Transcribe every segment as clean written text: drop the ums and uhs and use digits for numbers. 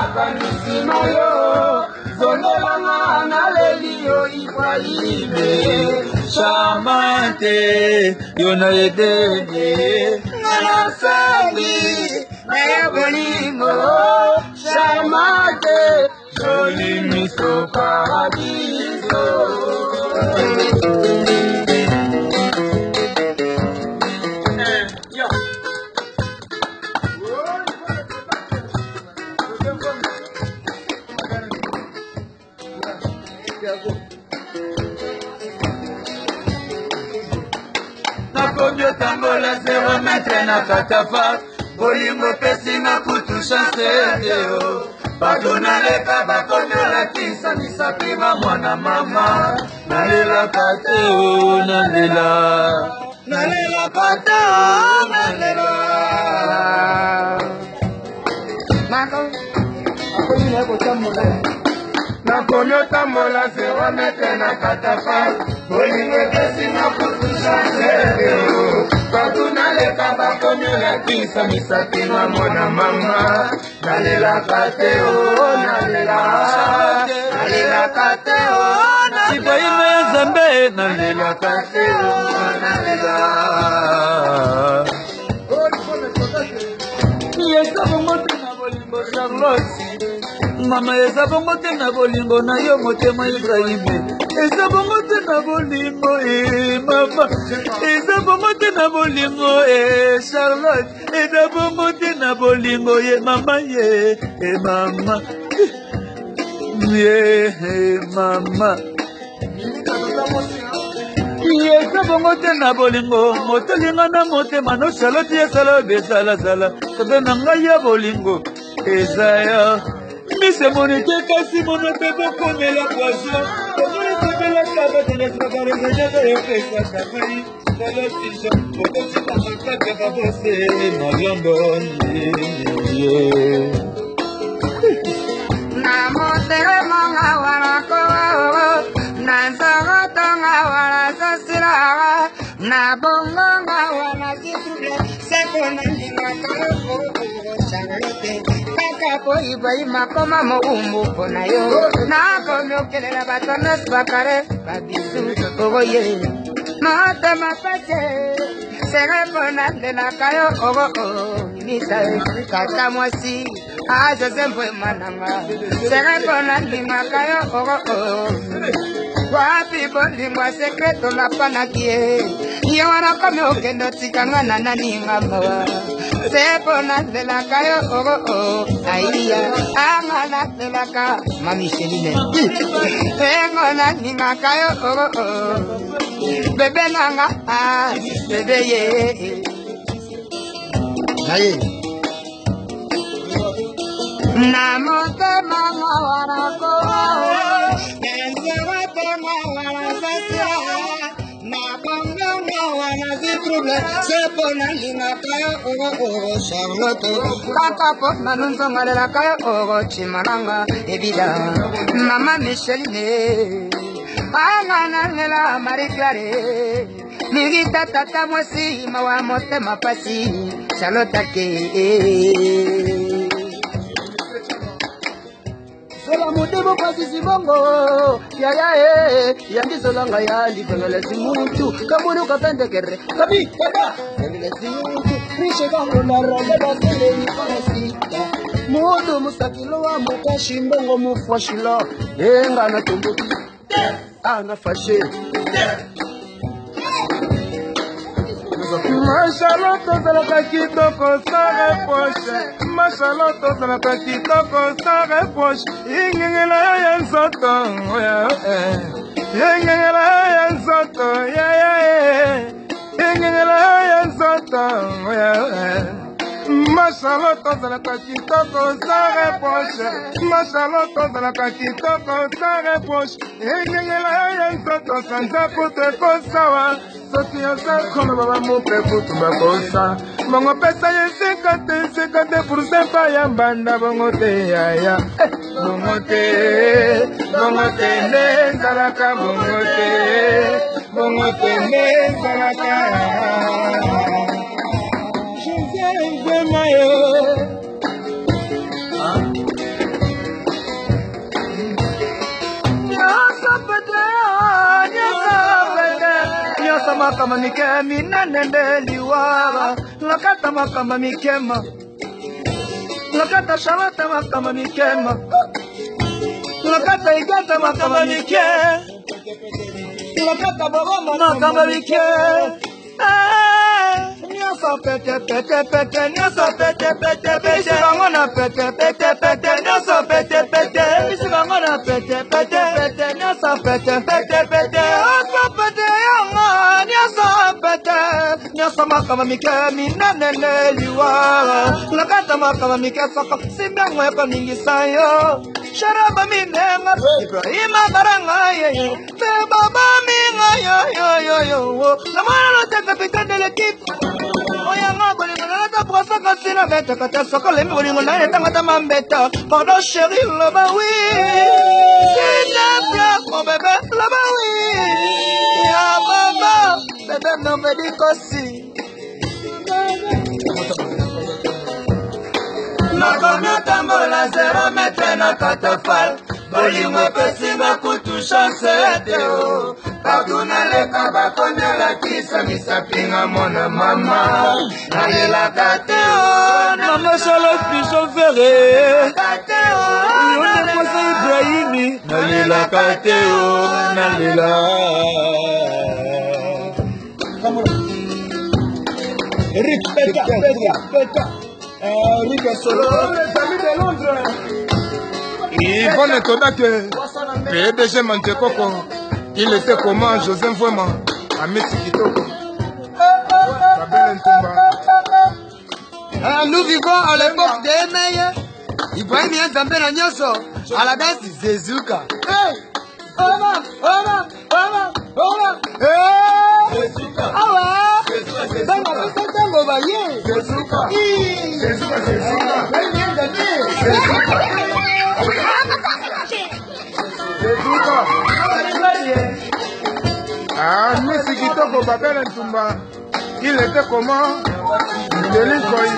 makanisi na yo zondelanga na lelio Ibrahime Charmante yo na Edene ngana sangi na ya bolingo Charmante joli miso paradiso Nakonyo tambola 0 metre na katafa bolingo pesinga kutu chance deo Baduna leka bakonyo la kisa misapima mwana mama nalela kateo nalela nalela kateo nalela Nakonyo tambola 0 metre na katafa bolingo pesinga kutu chance deo Baduna leka bakonyo la kisa misapima mwana mama nalela kateo nalela nalela kateo Ibrahime Zambe nalela kateo nalela Yesa bongo na bolingo Charlotte Mama eza bongo te na bolingo na yo motema Ibrahime Eza bongo te na bolingo mama Eza bongo te na bolingo Charlotte Eza bongo te na bolingo mama mama mama Eza bongo te na bolingo motolinga na motema no Charlotte esala besala tobe na ngai ya bolingo eza ya Mise monete kasi monote bokomela poisson Omoetebela kaba tenesakare zenyaga yopesa kamai Nalosisha otosika makaka babose na London Namotere monga warako Nansagotonga warasasira Nabongonga warasitule Sekona ndinga karoko Charlotte Kapo Ibrahima koma moumbu pona yo Nako myokelela batones bakare Babisu ogoye Mata mapase Sere pona ndena kayo Nisa kata mwasi Aja zembwe mananga Sere pona ndina kayo Wapi bolingwa sekreto la panakie Yawara kome okendo tikanga na nani ngamawa Sepo na telaka yo Aiya Anga telaka Mami Sheline Engo na ningaka yo Bebe nanga Bebe ye Aye Namote mama warako Ense wate mama warasasya Nabongonga wanazitruble Sepona linga kayo Charlotte Kaka pop manunzo ngarela kayo Chimaranga ebida Mama Micheline Angana lela Marie Claire Nigita tata mwasi Mawa mote mapasi Charlotte ke Sola mudemo kwa sisi bongo Yandizolanga ya livengele simuntu Kabunu kapende kere Kabi kata Vengele simuntu Rishe bango narale basele Nikonasita Mudu musakilo wa mukashi Mbongo mufwashila Enga na tumbuki Ana fashe Mashaloto zalaka kitoko sa reproche Mashaloto zalaka kitoko sa reproche Ingengela ya nzoto Ingengela ya nzoto Ingengela ya nzoto Mashaloto zalaka kitoko sa reproche Mashaloto zalaka kitoko sa reproche Ingengela ya nzoto sanza pute kosawa Soki yosa kome baba mupe kutu bakosa Bongo pesa ye 50% pa ya mbanda bongo te ya Bongo te nenzalaka bongo te nenzalaka Je viens mayo makama mike minanende liwara lakata makama mikema lakata shamata makama mikema lakata igata makama mike lakata bogoma makama mike nyasa pete pete pete nyasa pete pete pete isibangona pete pete pete nyasa pete pete isibangona pete pete pete nyasa pete pete pete asa pete yanga nyasa pete nyasa makama mike minanene liwara lakata makama mike saka simbangwa yapa mingi sayo sharaba minenga Ibrahima baranga ye te baba minga yo la mano no te capitán del equipo oyanga bolingo na ta prasa kasina beta kata sokole mi bolingo na etanga ta mambeta pardon chérie le ba oui c'est bien mon bébé le ba oui ya mama bébé no me di così Nakomi tambola 0 metre na katafal bolingo pesinga kutu chance teo kakuna leka bakomi alakisa misapinga mona mama nalelaka teo Mama Charlotte Pichon Ferré Yone Mose Ibrahimi nalelaka teo nalela Eric Peta Rick Solo, les amis de Londres. Yvonne Todake, PDG Mantekoko, il était comment Joseph Vraiment, Ameti Kitoko. Nous vivons à l'époque des meilleurs. Ibrahim est tombé dans Nyoso, à la base de Zezuka. Ah ouais, Ah, Messi Kitoko, Babel Ntumba, il était comment Delinquoy,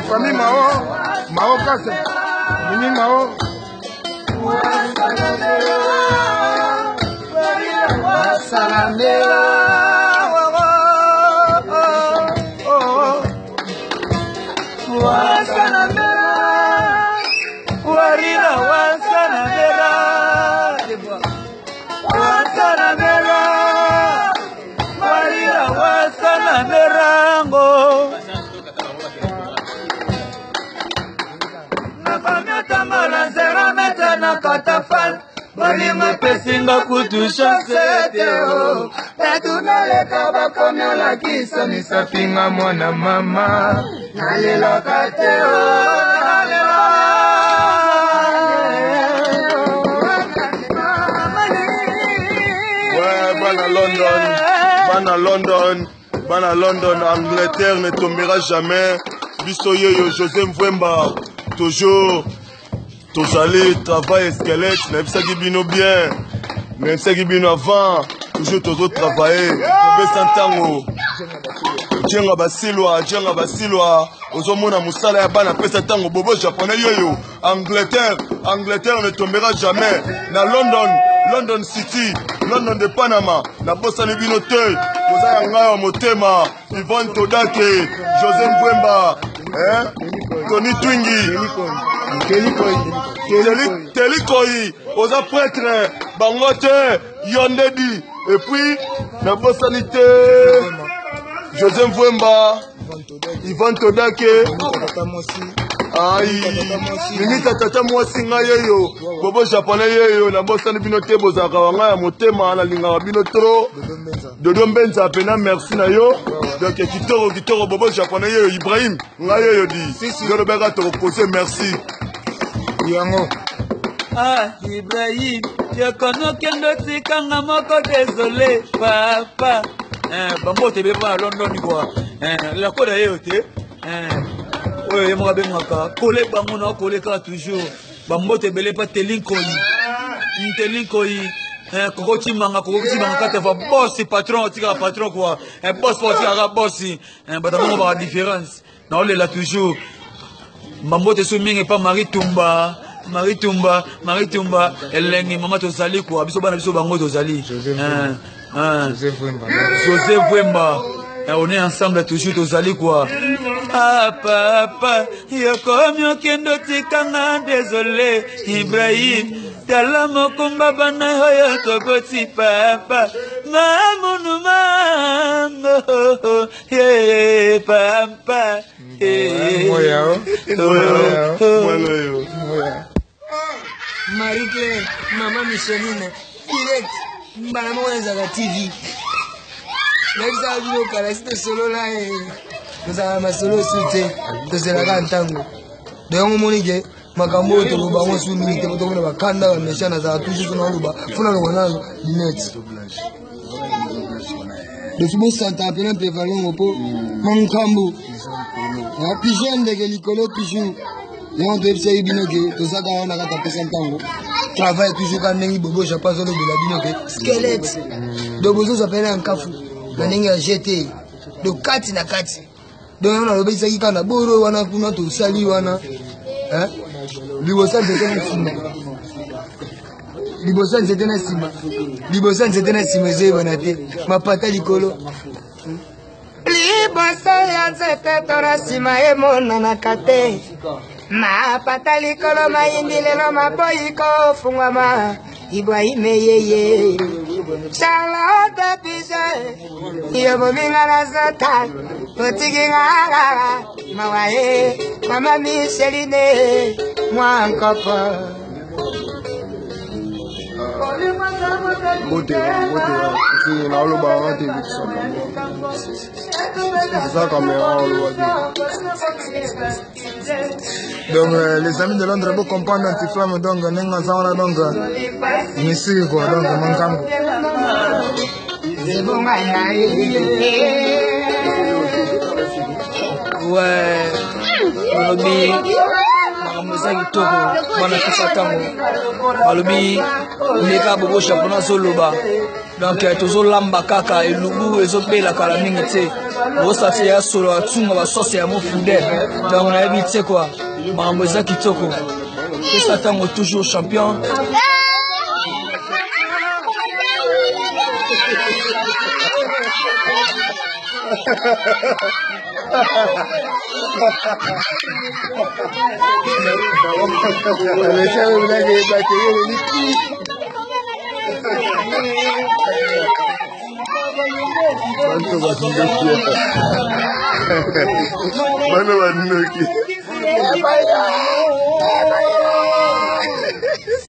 famille Mao Kasse, Mini Mao. Bolingo pesinga kutu chance teo etunaleka bakomi olakisa misapinga mwana mama nalelaka teo Bana London, Angleterre ne tombera jamais. Biso yoyo Joseph Mvwemba, toujours tozali travail squelette, même ça qui bino bien, même ça qui bino avant, toujours tozo travailler. Besantango, Djenga Basilwa, ozomona musala ya bana pesa tango bobo japonais yoyo. Angleterre ne tombera jamais. Na London City, London de Panama, na bossa ni bino te, ozaya ngayo motema, Yvonne Todake, Joseph Mvwemba, Tony Twingi, Telikoyi, oza prêtre, bangote, Yondedi, et puis, na bossa ni te, Joseph Mvwemba, Yvonne Todake, limita tata mwasi ngai yeyo bobo japonais yeyo na bosani bino te bozalaka wanga ya motema nalingaka bino tro Dodo Mbenza apena merci na yo donc kitoko bobo japonais yeyo Ibrahim ngai yeyo di yolobeka tokokose merci yango Ibrahim yokonokendo tikanga moko désolé papa bango te bepa na London quoi la koda yeyo te oye mo bengaka kole bango na kole ka toujours bambote belé pas telinkoyi kokoti manga kata fa boss patron tika patron quoi boss tika boss batango ba différence na ole la toujours bambote so mingi pas Marie Tumba elengi mama tozali quoi biso bana biso bango tozali José Vwemba. On est ensemble toujours, tozali quoi. Ah papa, yokomyo kendo tikanga, désolé, Ibrahim. Tala mokumba bana hoyo tokoti papa. Mamunu mango, yeah papa. Marie-Claire, maman Micheline, direct, Mbalamoine Zaga TV. Même ça, vous avez dit solo là, nous avons ma solo soutien, de ce lagan tango. De un moment, Makambo, tu vas voir sous nous, tu vas voir Kanda, mais ça n'a pas toujours son alouba. Faut la voir net. Le fumé Santa appelé un peu valon au pot, Mankambo. La pigeon de Gelicolo Pichou. Et on doit essayer de binoquer, tout ça, on a tapé Santango. Travaille toujours quand on est bobo, je passe au de la binoquer. Squelette. De bozo s'appelle un cafou. On a jeté. De kati na kati. Donc on a le baiser qui kana boro, on a pour notre sali, on a. Hein? Libosan c'était un ciment. Libosan c'était un ciment. Libosan c'était un ciment, j'ai bonaté. Ma pata licolo. Libosan ya c'était tora ciment et mon anakate. Ma pata licolo ma indilelo ma boyiko fungama. Ibrahim yeye. Charlotte Pise. Iyo bominga na zata. Otiginga. Mawae. Mama Micheline. Moi encore pas. Beauté, c'est là le bas, c'est ça comme donc les amis de Londres vont comprendre anti-flamme donc n'enga ça donc monsieur quoi donc mankam ouais lobby Mzaki toko bana kisa tango alobi leka bobo championnat soloba donc tozo lamba kaka elubu ezobela kala mingi te osati ya solo atunga ba sauce ya mofunde donc na yebi te quoi Mzaki toko kisa tango toujours champion. Mano,